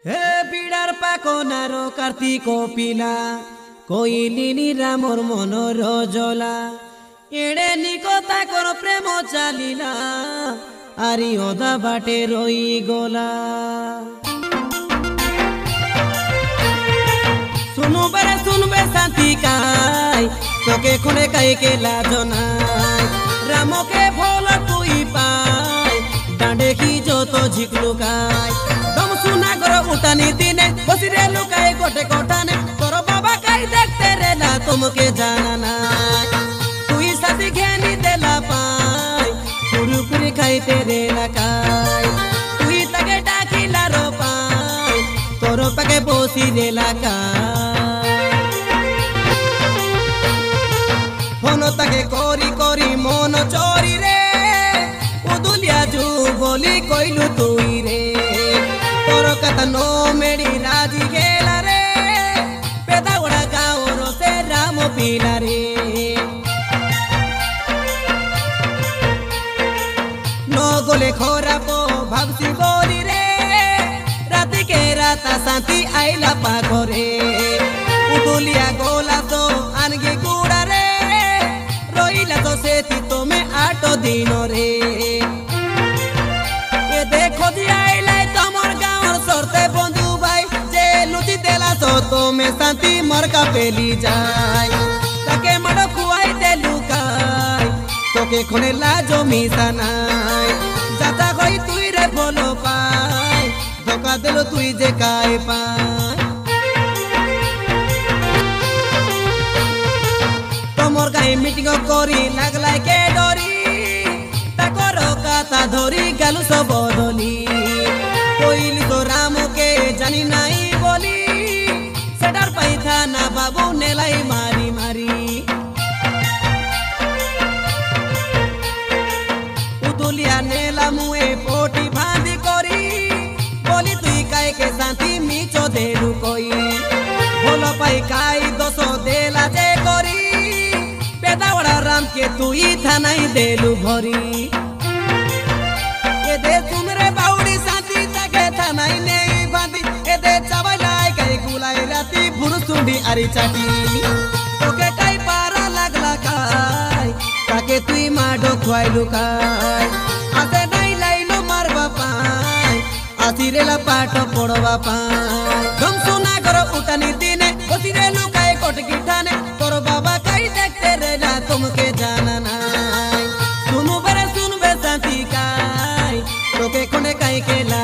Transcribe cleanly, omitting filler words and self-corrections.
হে বিড়ার পাকনারো কার্তিক পিলা কইলিনি রামর মনর জলা এড়ে নিকতা কর প্রেম চালিলা আরি ওদা বাটে রই গোলা শুনবে শান্তি কাই তোকে খুনে কাই কেলা জনাই রামকে ভোল তুই পাই ডাঁডে কি যত ঝিকলুকাই দম সুনা গর উঠানি দিনে বসিরে লুকাই গোটে কোঠানে তোর বাবা কাই দেখতে রে না তোমাকে জানা নাই তুই সাথী ঘেনি দেলা পাই পুরুপুরি খাইতে রে না কাই তুই তাকে ডাকিলা রো পাই তোর পাকে বসি রে লাকাই ফোন তাকে করি করি মন চরি রে উদুলিয়া যু বলি কইলু তুই রে তোর কথা নো মেড়ি রাজি গেলা রে পেদাওড়া গাঁওর সে রাম পিলা রে ন গলে খরাপ ভাবছি বলি রে রাতিকে রাতা শান্তি আইলা পাগরে উদুলিয়া গোলা তো আনগে গুড়া রে রইলা তো সেতি তুমি 8 দিন রে এ দেখো দি আইলাই তোমার গাঁওর সরতে বন্ধু ভাই যে লুটি দেলা তো তুমি শান্তি মরকা পেলি যায় তাকে মাড়ো খুয়াই দে লুকাই তোকে খুনে লাজো মিশা নাই যাতা কই তুই রে বলো পাই ধোকা দিল তুই যে কাই পাই তোমর গাই মিটিং করি লাগলাই কে ডরি তাকর কথা ধরি গেল সব বদলি কইলি তো রামকে জানি নাই বলি সেটার পাই থানা বাবু নেলাই মারি মারি উতুলিয়া নেলা মুয়ে পোটি ভাঁদি করি বলি তুই কাইকে শান্তি মিচো দেলু কই ভোল পাই কাই দোষ দেলা যে করি পেদাওড়া রামকে তুই থানাই দেলু ভরি এদে তুমরে বাউড়ি শান্তি তাকে থানাই নেই বাঁধি এদে চাবাইলাই কাই গুলাই রাতি ভুরুসুন্ডি আরি চাটি তোকে কাই পারা লাগলা খাই তাকে তুই মাডো খুয়াইলু খাই আসে নাই লাইলো মারবা পাই আসিরেলা পাঠ পড়বা পাই দম সোনা গর উঠানি দিনে বসিরে লুকাই কটকি ঠানে তোর বাবা কাই দেখতে রে না তোমাকে জানা নাই শুনবে শান্তি কাই তোকে কোনে কাই কেলা